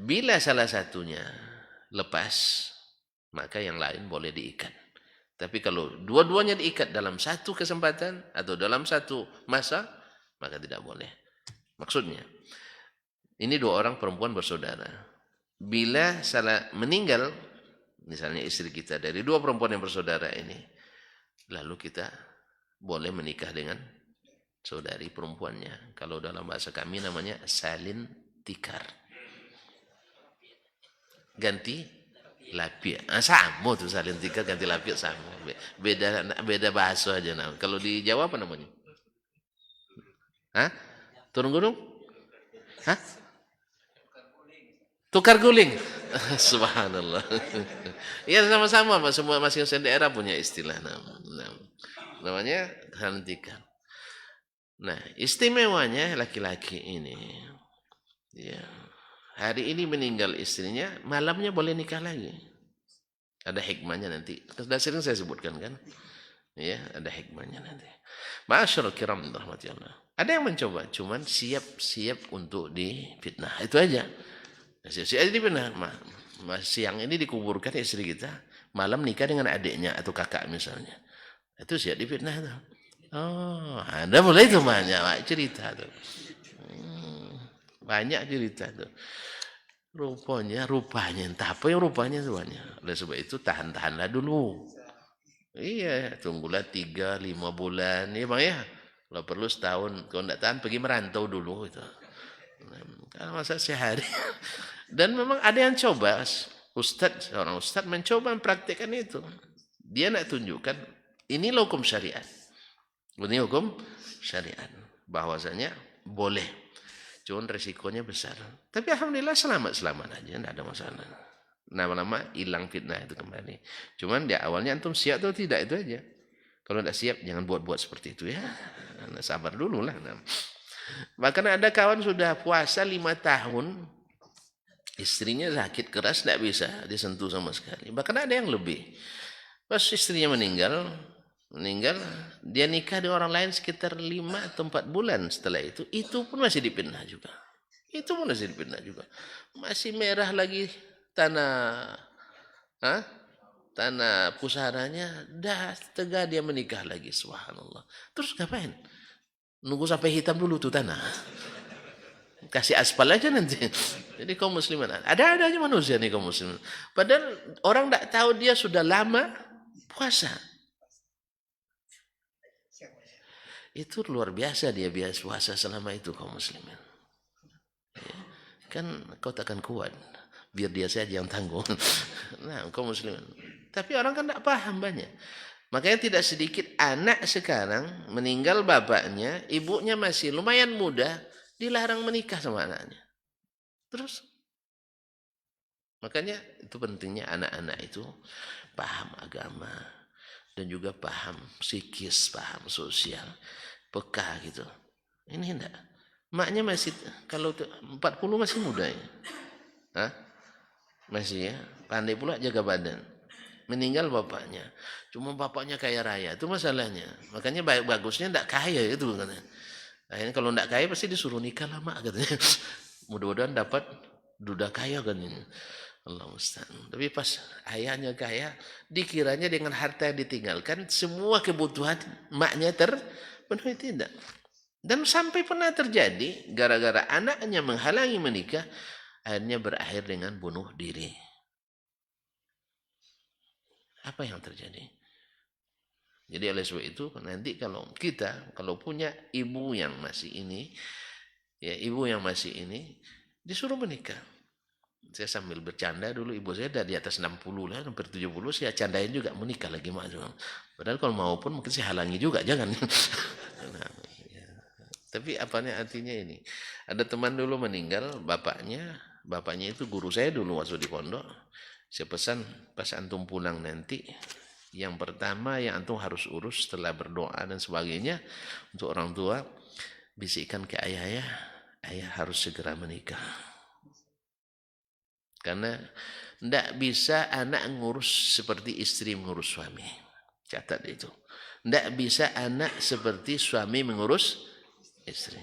Bila salah satunya lepas, maka yang lain boleh diikat. Tapi kalau dua-duanya diikat dalam satu kesempatan atau dalam satu masa, maka tidak boleh. Maksudnya, ini dua orang perempuan bersaudara. Bila salah meninggal, misalnya istri kita dari dua perempuan yang bersaudara ini, lalu kita boleh menikah dengan saudari perempuannya. Kalau dalam bahasa kami namanya salin tikar. Ganti lapia. Sama tuh salin tikar ganti lapia sama. Beda bahasa aja. Nah, kalau di Jawa apa namanya? Hah? Turun gunung? Hah? Tukar guling. Subhanallah. Ya sama-sama, semua masing-masing daerah punya istilah namanya salin tikar. Nah, istimewanya laki-laki ini, ya, hari ini meninggal istrinya, malamnya boleh nikah lagi. Ada hikmahnya nanti. Sudah sering saya sebutkan kan? Ya, ada hikmahnya nanti. Ma'asyiral kiram rahmatullah. Ada yang mencoba, cuman siap-siap untuk difitnah. Itu aja. Siap-siap difitnah. Siang ini dikuburkan istri kita, malam nikah dengan adiknya atau kakak misalnya. Itu siap difitnah itu. Oh, Anda mulai itu banyak cerita tuh. Banyak cerita tuh. Rupanya entah apa yang rupanya tuh banyak. Oleh sebab itu tahan-tahanlah dulu. Iya, tunggulah 3-5 bulan. Iya bang ya. Kalau perlu setahun. Kalau tidak tahan pergi merantau dulu itu. Kalau masa sehari. Dan memang ada yang coba. Seorang ustadz mencoba mempraktikkan itu. Dia nak tunjukkan ini hukum syariat. Ini hukum syariat. Bahwasanya boleh. Cuman resikonya besar. Tapi alhamdulillah selamat aja. Tidak ada masalah. Lama-lama hilang fitnah itu kembali. Cuman di awalnya antum siap atau tidak itu aja. Kalau tidak siap jangan buat-buat seperti itu ya. Nah, sabar dulu lah. Bahkan ada kawan sudah puasa 5 tahun. Istrinya sakit keras tidak bisa disentuh sama sekali. Bahkan ada yang lebih. Pas istrinya meninggal, dia nikah dengan orang lain sekitar 5 atau 4 bulan setelah itu pun masih dipitnah juga. Itu pun masih dipitnah juga. Masih merah lagi tanah pusarannya, dah tegak dia menikah lagi, subhanallah. Terus ngapain? Nunggu sampai hitam dulu tuh tanah. Kasih aspal aja nanti. Jadi kaum muslimin, ada aja manusia nih kaum muslimin. Padahal orang tidak tahu dia sudah lama puasa. Itu luar biasa dia biasa puasa selama itu kaum muslimin. Ya, kan kau takkan kuat. Biar dia saja yang tanggung. Nah, kaum muslimin. Tapi orang kan tidak paham banyak. Makanya tidak sedikit anak sekarang meninggal bapaknya, ibunya masih lumayan muda, dilarang menikah sama anaknya. Terus, makanya itu pentingnya anak-anak itu paham agama dan juga paham psikis, paham sosial, peka gitu. Ini enggak. Maknya masih, kalau 40 masih muda ya. Hah? Masih ya, pandai pula jaga badan. Meninggal bapaknya, cuma bapaknya kaya raya, itu masalahnya. Makanya bagusnya enggak kaya itu katanya. Akhirnya kalau enggak kaya pasti disuruh nikah lama katanya. Mudah-mudahan dapat duda kaya kan ini. Allah musta'an. Tapi pas ayahnya kaya, dikiranya dengan harta yang ditinggalkan semua kebutuhan maknya terpenuhi, tidak. Dan sampai pernah terjadi gara-gara anaknya menghalangi menikah, akhirnya berakhir dengan bunuh diri. Apa yang terjadi? Jadi oleh sebab itu nanti kalau punya ibu yang masih ini, ya ibu yang masih ini disuruh menikah. Saya sambil bercanda dulu, ibu saya udah di atas 60 lah, hampir 70, saya candain juga menikah lagi mak. Padahal kalau mau pun mungkin saya halangi juga, jangan. Nah, ya. Tapi apanya artinya ini? Ada teman dulu meninggal, bapaknya itu guru saya dulu waktu di pondok. Saya pesan pas antum pulang nanti, yang pertama yang antum harus urus setelah berdoa dan sebagainya untuk orang tua, bisikkan ke ayah harus segera menikah. Karena tidak bisa anak ngurus seperti istri mengurus suami. Catat itu. Tidak bisa anak seperti suami mengurus istri.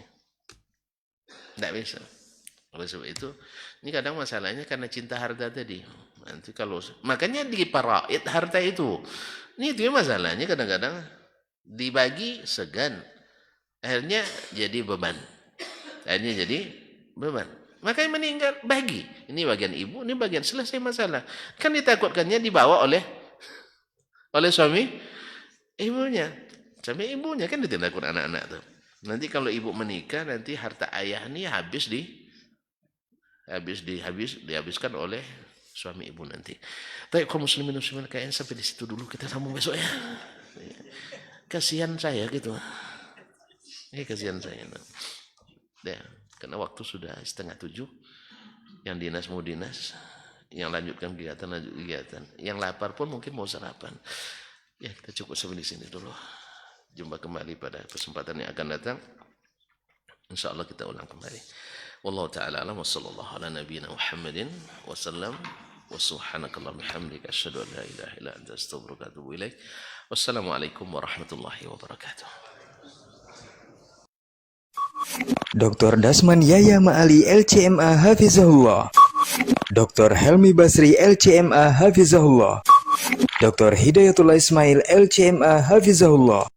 Tidak bisa. Oleh sebab itu, ini kadang masalahnya karena cinta harta tadi. Nanti makanya di paraid harta itu. Ini itu masalahnya, kadang-kadang dibagi segan. Akhirnya jadi beban. Makanya meninggal bagi. Ini bagian ibu, ini bagian, selesai masalah. Kan ditakutkannya dibawa oleh suami ibunya. Sampai ibunya kan ditakut anak-anak tuh. Nanti kalau ibu menikah, nanti harta ayah ini dihabiskan oleh suami ibu nanti. Tapi kalau muslimin kayaknya sampai di situ dulu, kita sambung besok ya. Kasihan saya gitu. Kasihan saya. Ya, karena waktu sudah 6:30. Yang dinas mau dinas, yang lanjut kegiatan. Yang lapar pun mungkin mau sarapan. Ya, kita cukup sampai di sini dulu. Jumpa kembali pada kesempatan yang akan datang. Insyaallah kita ulang kembali. Wallahu ta'ala alam wa sallallahu ala nabiyyina Muhammadin wa sallam wa subhanakallahumma bihamdika asyhadu an la ilaha illa anta astaghfiruka wa atubu ilaik. Wassalamualaikum warahmatullahi wabarakatuh. Dr. Dasman Yahya Ma'ali LCMA Hafizahullah, Dr. Helmi Basri LCMA Hafizahullah, Dr. Hidayatullah Ismail LCMA Hafizahullah.